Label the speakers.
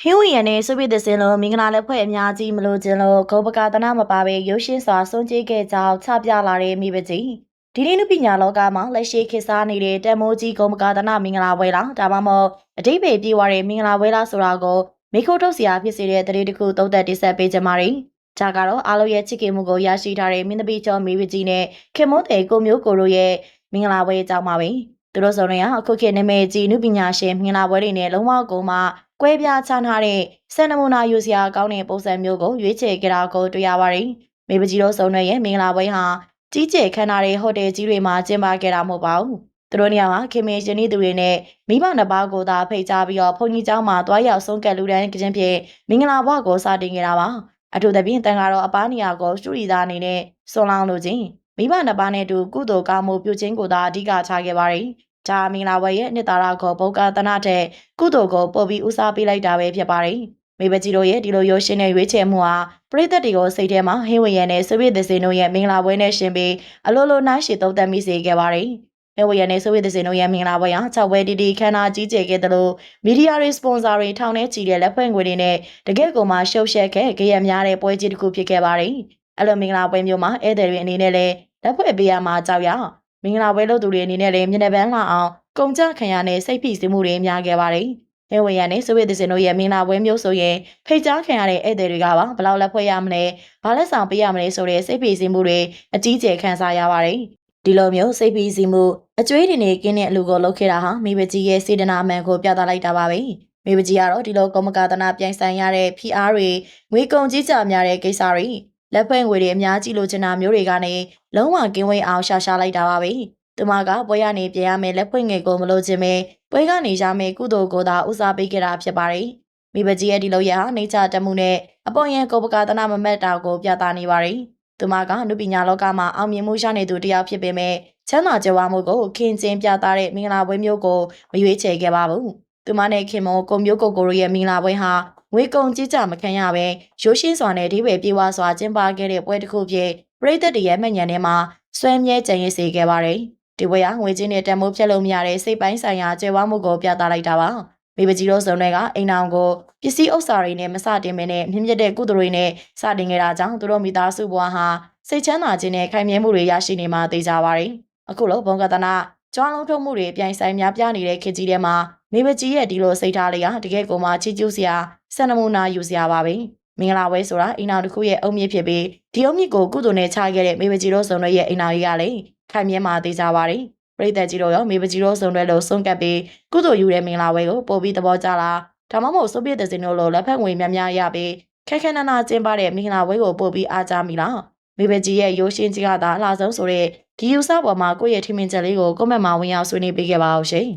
Speaker 1: ဟင်းဝင်ရနဲ့ဆိုဗီယက်စင်လိုမင်္ဂလာလက်ဖွဲ့အများကြီးမလို့ခြင်းလို့ဂောပကာတနာမပါပဲရုပ်ရှင်စွာစွန့်ကြည့်ခဲ့ကြောင်းချပြလာတဲ့မိပကြီးဒီနေ့နုပညာလောကမှာလက်ရှိခေတ်စားနေတဲ့တန်မိုးကြီးဂောပကာတနာမင်္ဂလာပွဲလားဒါမှမဟုတ်အတိတ်ပဲပြေးသွားတဲ့မင်္ဂလာပွဲလားဆိုတာကိုမိခိုးထုတ်စရာဖြစ်စေတဲ့တရေတခုသုံးသက်တင်ဆက်ပေးကြပါမယ်။ဒါကတော့အားလုံးရဲ့ချစ်ခင်မှုကိုရရှိထားတဲ့မင်းသမီးကျော်မိပကြီးနဲ့ခင်မွန်းတဲ့ကိုမျိုးကိုတို့ရဲ့မင်္ဂလာပွဲအကြောင်းပါပဲ။သူတို့စုံတွေကအခုခေတ်နာမည်ကြီးနုပညာရှင်မင်္ဂလာပွဲတွေနဲ့လုံးဝကိုမှကွဲပြားခြားနားတဲ့စံနမူနာယူစရာကောင်းတဲ့ပုံစံမျိုးကိုရွေးချယ်ကြတာကိုတွေ့ရပါတယ်။မိပကြီးတို့စုံတွေရဲ့မင်္ဂလာပွဲဟာကြီးကျယ်ခမ်းနားတဲ့ဟိုတယ်ကြီးတွေမှာကျင်းပခဲ့တာမဟုတ်ပါဘူး။သူတို့နေရာမှာခင်မင်းရှင်ဤသူတွေနဲ့မိဘနှစ်ပါးကိုသာဖိတ်ကြားပြီးတော့ဘုန်းကြီးကျောင်းမှာတွားရောက်ဆုံးကတ်လူတန်းခြင်းဖြင့်မင်္ဂလာဘဝကိုစတင်ခဲ့တာပါ။အထူးသဖြင့်တန်ဃာတော်အပားနေရာကိုစတူရီသားအနေနဲ့ဆွန်လောင်းလို့ခြင်းမိဘနှစ်ပါးနဲ့အတူကုသိုလ်ကောင်းမှုပြုခြင်းကိုသာအဓိကထားခဲ့ပါတယ်။ဒါမင်္ဂလာပွဲရဲ့နှစ်သာရကိုဘုကသနာတဲ့ကုသိုလ်ကိုပို့ပြီးဦးစားပေးလိုက်တာပဲဖြစ်ပါတယ်။မိဘကြီးတို့ရဲ့ဒီလိုရိုးရှင်းတဲ့ရွေးချယ်မှုဟာပရိသတ်တွေကိုစိတ်ထဲမှာဟင်းဝင်ရနဲ့ဆိုဗီယက်သစင်တို့ရဲ့မင်္ဂလာပွဲနဲ့ရှင်ပြီးအလိုလိုနှိုင်းရှည်သုံးသပ်မိစေခဲ့ပါတယ်။ဟင်းဝင်ရနဲ့ဆိုဗီယက်သစင်တို့ရဲ့မင်္ဂလာပွဲဟာ6ပွဲတီတီခမ်းနားကြီးကျယ်ခဲ့သလိုမီဒီယာတွေစပွန်ဆာတွေထောင်ထဲချီတဲ့လက်ဖွဲ့ငွေတွေနဲ့တကယ့်ကိုမှရှုပ်ရှက်ခဲ့ကြရများတဲ့ပွဲကြီးတစ်ခုဖြစ်ခဲ့ပါတယ်။အဲ့လိုမင်္ဂလာပွဲမျိုးမှာဧည့်သည်တွေအနေနဲ့လည်းလက်ဖွဲ့ပေးရမှာကြောက်ရမင်္ဂလာပွဲလုပ်သူတွေအနေနဲ့လည်းမျက်နှာပန်းလှအောင်ကုန်ကြခံရတဲ့စိတ်ဖိစီးမှုတွေများခဲ့ပါတယ်။ဟဲဝရနဲ့ဆိုဗီယက်စင်တို့ရဲ့မင်္ဂလာပွဲမျိုးဆိုရင်ဖိတ်ကြားခံရတဲ့ဧည့်သည်တွေကပါဘလောက်လက်ဖွဲ့ရမလဲ၊ဘာလက်ဆောင်ပေးရမလဲဆိုတဲ့စိတ်ဖိစီးမှုတွေအကြီးကျယ်ခံစားရပါတယ်။ဒီလိုမျိုးစိတ်ဖိစီးမှုအကျွေးတွေနဲ့ကင်းတဲ့အလူကိုလုပ်ခဲ့တာဟာမိဘကြီးရဲ့စေတနာမှန်ကိုပြသလိုက်တာပါပဲ။မိဘကြီးကတော့ဒီလိုကောမကာသနာပြိုင်ဆိုင်ရတဲ့ PR တွေငွေကုန်ကြီးကြများတဲ့ကိစ္စတွေလက်ဖွဲ့ငွေတွေအများကြီးလိုချင်တာမျိုးတွေကနေလုံးဝကင်းဝေးအောင်ရှာလိုက်တာပါပဲ။သူမကပွဲရနေပြန်ရမယ်လက်ဖွင့်ငယ်ကိုမလို့ခြင်းပဲပွဲကနေရမယ်ကုသိုလ်ကိုသာဦးစားပေးခဲ့တာဖြစ်ပါတယ်။မိဘကြီးရဲ့ဒီလိုရဟာနေချတမှုနဲ့အပေါ်ယံကိုပကာသနာမမတ်တာကိုပြသနေပါတယ်။သူမကနုပညာလောကမှာအောင်မြင်မှုရနေသူတယောက်ဖြစ်ပေမဲ့ချမ်းသာကြွယ်ဝမှုကိုခင်ကျင်းပြသတဲ့မင်္ဂလာပွဲမျိုးကိုမရွေးချယ်ခဲ့ပါဘူး။သူမနဲ့ခင်မကိုမျိုးကိုတို့ရဲ့မင်္ဂလာပွဲဟာငွေကုန်ကြီးကြမခံရပဲရိုးရှင်းစွာနဲ့ဒီပဲပြေဝစွာကျင်းပခဲ့တဲ့ပွဲတစ်ခုဖြစ်ပရိသတ်တွေရဲ့မှတ်ဉာဏ်ထဲမှာဆွဲမြဲကြံရည်စေခဲ့ပါတယ်။ဒီပွဲဟာငွေချင်းနဲ့တန်မိုးဖြတ်လို့မရတဲ့စိတ်ပိုင်းဆိုင်ရာကျေဝမှုကိုပြသလိုက်တာပါ။မိဘကြီးတို့စုံတွေကအိမ်အောင်ကိုပစ္စည်းဥစ္စာတွေနဲ့မစတင်မနဲ့မြင့်မြတ်တဲ့ကုသိုလ်တွေနဲ့စတင်ခဲ့တာကြောင့်သူတို့မိသားစုဘဝဟာစိတ်ချမ်းသာခြင်းနဲ့ခိုင်မြဲမှုတွေရရှိနေမှသိကြပါတယ်။အခုလိုဘုံကသနာကြွားလုံးထုတ်မှုတွေပြိုင်ဆိုင်များပြနေတဲ့ခေတ်ကြီးထဲမှာမိဘကြီးရဲ့ဒီလိုစိတ်ထားလေးဟာတကယ်ကိုမှချီးကျူးစရာစံနမူနာယူစရာပါပဲ။မင်္ဂလာပွဲဆိုတာအိမ်အောင်တစ်ခုရဲ့အုံမြင့်ဖြစ်ပြီးဒီအုံမြင့်ကိုကုသိုလ်နဲ့ချခဲ့တဲ့မိဘကြီးတို့စုံတွေရဲ့အိမ်အောင်ကြီးကလည်းခိုင်မြဲမှသိကြပါတယ်။ပရိသတ်ကြီးတို့ရောမိဘကြီးတို့စုံတွေလို့ဆုံးကပ်ပြီးကုသိုလ်ယူတဲ့မင်္ဂလာပွဲကိုပို့ပြီးသဘောကျလာဒါမှမဟုတ်ဆိုဗီယက်စင်တို့လိုလက်ဖက်ငွေများများရပြီးခက်ခဲနာနာကျင်းပတဲ့မင်္ဂလာပွဲကိုပို့ပြီးအားကြမိလားမိဘကြီးရဲ့ရိုးရှင်းကြီးကသာအလားဆုံးဆိုတဲ့ဒီယူဆပေါ်မှာကိုယ့်ရဲ့ထင်မြင်ချက်လေးကိုကွန်မန့်မှာဝင်ရောက်ဆွေးနွေးပေးခဲ့ပါအောင်ရှင်။